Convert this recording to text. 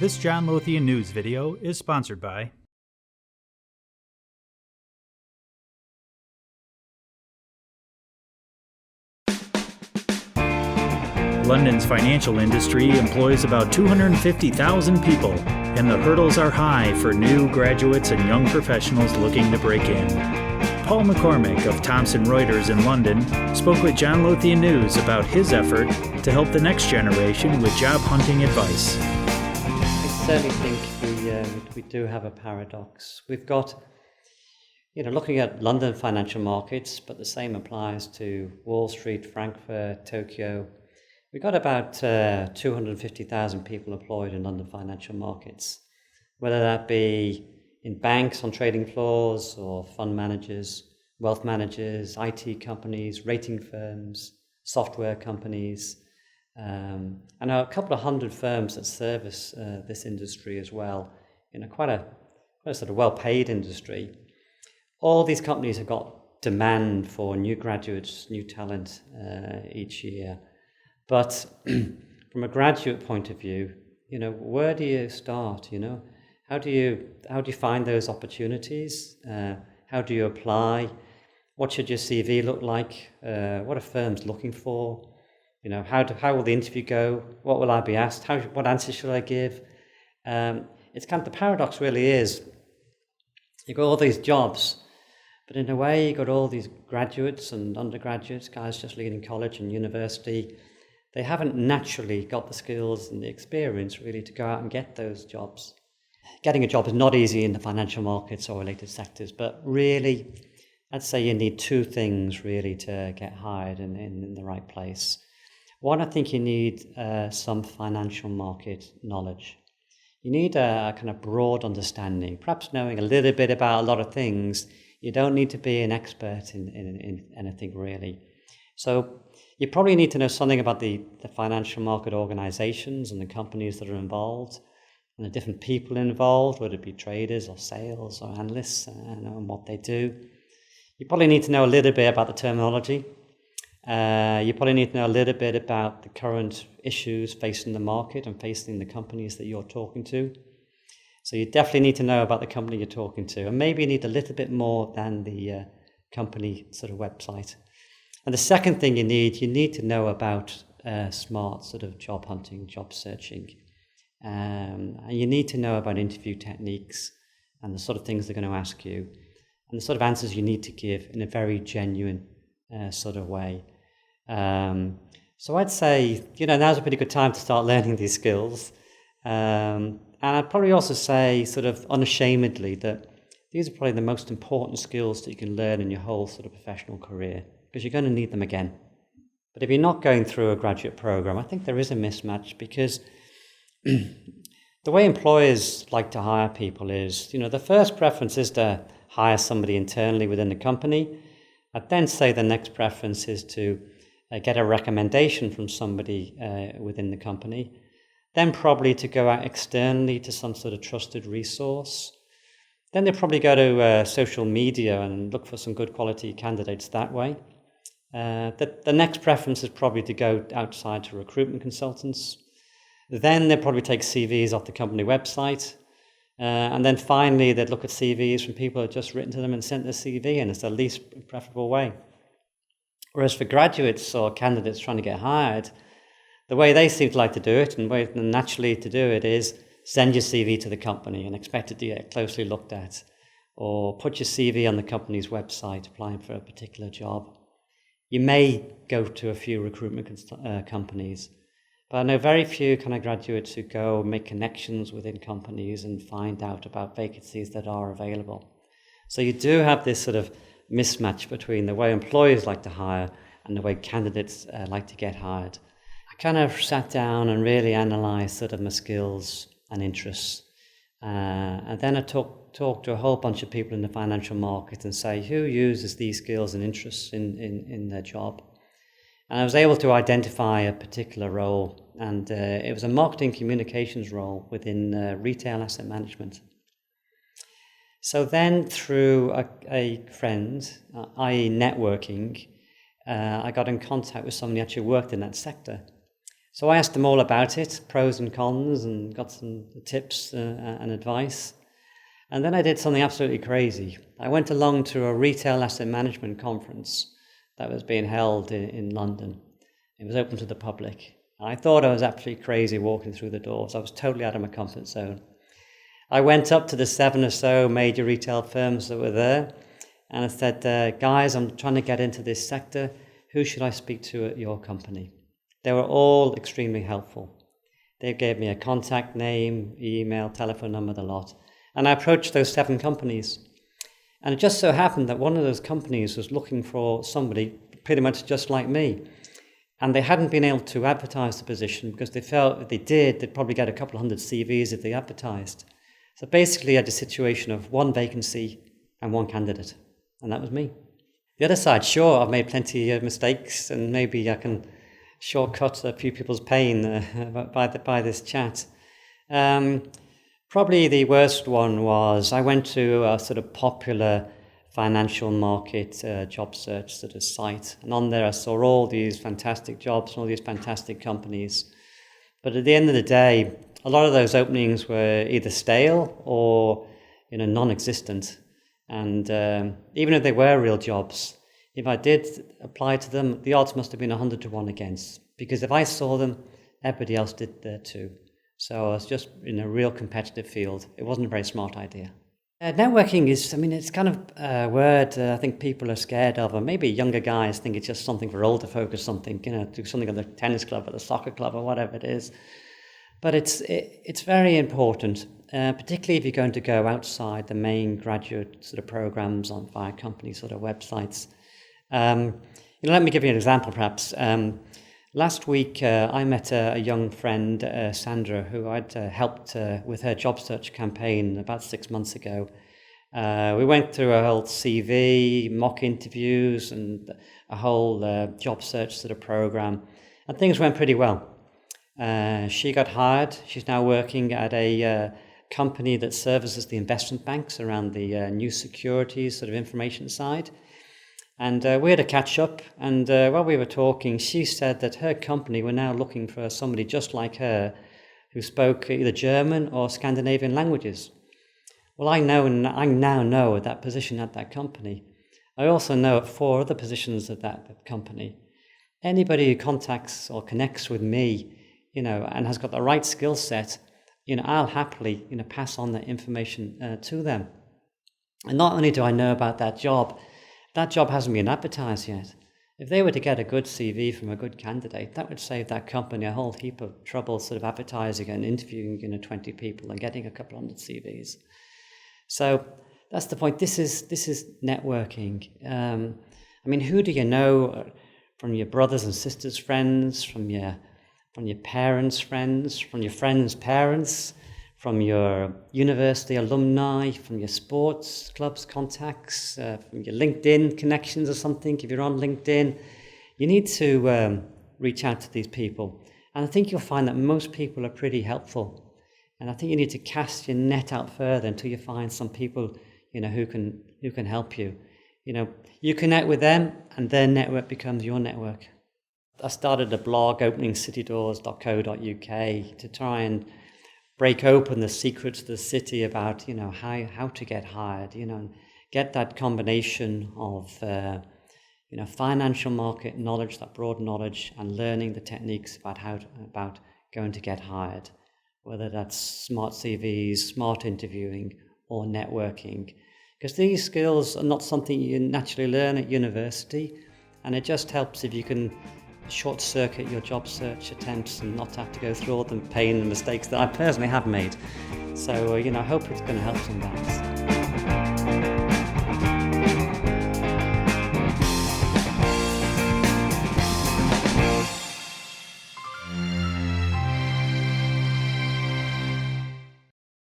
This John Lothian News video is sponsored by London's financial industry employs about 250,000 people, and the hurdles are high for new graduates and young professionals looking to break in. Paul McCormick of Thomson Reuters in London spoke with John Lothian News about his effort to help the next generation with job hunting advice. I certainly think we do have a paradox. We've got, looking at London financial markets, but the same applies to Wall Street, Frankfurt, Tokyo. We've got about 250,000 people employed in London financial markets, whether that be in banks on trading floors or fund managers, wealth managers, IT companies, rating firms, software companies, and a couple of hundred firms that service this industry as well, quite a sort of well-paid industry. All these companies have got demand for new graduates, new talent each year. But from a graduate point of view, where do you start? How do you find those opportunities? How do you apply? What should your CV look like? What are firms looking for? How will the interview go? What will I be asked? What answers should I give? It's kind of the paradox really is, you've got all these jobs, but in a way you've got all these graduates and undergraduates, guys just leaving college and university. They haven't naturally got the skills and the experience really to go out and get those jobs. Getting a job is not easy in the financial markets or related sectors, but really, I'd say you need two things really to get hired in the right place. One, I think you need some financial market knowledge. You need a kind of broad understanding, perhaps knowing a little bit about a lot of things. You don't need to be an expert in anything really. So you probably need to know something about the financial market organizations and the companies that are involved and the different people involved, whether it be traders or sales or analysts and what they do. You probably need to know a little bit about the terminology. You probably need to know a little bit about the current issues facing the market and facing the companies that you're talking to. So you definitely need to know about the company you're talking to, and maybe you need a little bit more than the company sort of website. And the second thing you need to know about smart sort of job hunting, job searching. And you need to know about interview techniques and the sort of things they're going to ask you and the sort of answers you need to give in a very genuine sort of way. So I'd say, now's a pretty good time to start learning these skills. And I'd probably also say sort of unashamedly that these are probably the most important skills that you can learn in your whole sort of professional career, because you're going to need them again. But if you're not going through a graduate program, I think there is a mismatch, because the way employers like to hire people is, the first preference is to hire somebody internally within the company. I'd then say the next preference is to get a recommendation from somebody within the company, then probably to go out externally to some sort of trusted resource. Then they'll probably go to social media and look for some good quality candidates that way. The next preference is probably to go outside to recruitment consultants. Then they'll probably take CVs off the company website. And then finally, they'd look at CVs from people who have just written to them and sent their CV in. It's the least preferable way. Whereas for graduates or candidates trying to get hired, the way they seem to like to do it, and the way naturally to do it, is send your CV to the company and expect it to get closely looked at. Or put your CV on the company's website applying for a particular job. You may go to a few recruitment companies, but I know very few kind of graduates who go make connections within companies and find out about vacancies that are available. So you do have this sort of mismatch between the way employers like to hire and the way candidates like to get hired. I kind of sat down and really analysed sort of my skills and interests. And then I talked to a whole bunch of people in the financial market and say, who uses these skills and interests in their job? And I was able to identify a particular role, and it was a marketing communications role within retail asset management. So then through a friend, i.e. networking, I got in contact with somebody who actually worked in that sector. So I asked them all about it, pros and cons, and got some tips and advice. And then I did something absolutely crazy. I went along to a retail asset management conference that was being held in London. It was open to the public. I thought I was absolutely crazy walking through the doors. I was totally out of my comfort zone. I went up to the 7 or so major retail firms that were there, and I said, guys, I'm trying to get into this sector. Who should I speak to at your company? They were all extremely helpful. They gave me a contact name, email, telephone number, the lot. And I approached those 7 companies. And it just so happened that one of those companies was looking for somebody pretty much just like me. And they hadn't been able to advertise the position because they felt if they did, they'd probably get a couple of hundred CVs if they advertised. So basically, I had a situation of 1 vacancy and 1 candidate. And that was me. The other side, sure, I've made plenty of mistakes, and maybe I can shortcut a few people's pain by this chat. Probably the worst one was I went to a sort of popular financial market job search sort of site, and on there I saw all these fantastic jobs and all these fantastic companies. But at the end of the day, a lot of those openings were either stale or non-existent. And even if they were real jobs, if I did apply to them, the odds must have been 100 to 1 against. Because if I saw them, everybody else did there too. So I was just in a real competitive field. It wasn't a very smart idea. Networking is, it's kind of a word I think people are scared of, or maybe younger guys think it's just something for older folk or something, do something at the tennis club or the soccer club or whatever it is. But it's very important, particularly if you're going to go outside the main graduate sort of programs via company sort of websites. Let me give you an example perhaps. Last week I met a young friend, Sandra, who I'd helped with her job search campaign about 6 months ago. We went through a whole CV, mock interviews, and a whole job search sort of program, and things went pretty well. She got hired. She's now working at a company that services the investment banks around the new securities sort of information side. And we had a catch up, and while we were talking, she said that her company were now looking for somebody just like her who spoke either German or Scandinavian languages. Well, I now know that position at that company. I also know at 4 other positions at that company. Anybody who contacts or connects with me, and has got the right skill set, I'll happily, pass on that information to them. And not only do I know about that job hasn't been advertised yet. If they were to get a good CV from a good candidate, that would save that company a whole heap of trouble sort of advertising and interviewing, 20 people and getting a couple hundred CVs. So that's the point. This is networking. Who do you know from your brothers and sisters' friends, from your parents' friends, from your friends' parents, from your university alumni, from your sports clubs contacts, from your LinkedIn connections or something. If you're on LinkedIn, you need to reach out to these people. And I think you'll find that most people are pretty helpful. And I think you need to cast your net out further until you find some people, who can help you. You connect with them and their network becomes your network. I started a blog, openingscitydoors.co.uk, to try and break open the secrets of the city about, how to get hired, and get that combination of, financial market knowledge, that broad knowledge, and learning the techniques about going to get hired, whether that's smart CVs, smart interviewing, or networking. Because these skills are not something you naturally learn at university, and it just helps if you can short-circuit your job search attempts and not have to go through all the pain and mistakes that I personally have made. So, I hope it's going to help some guys.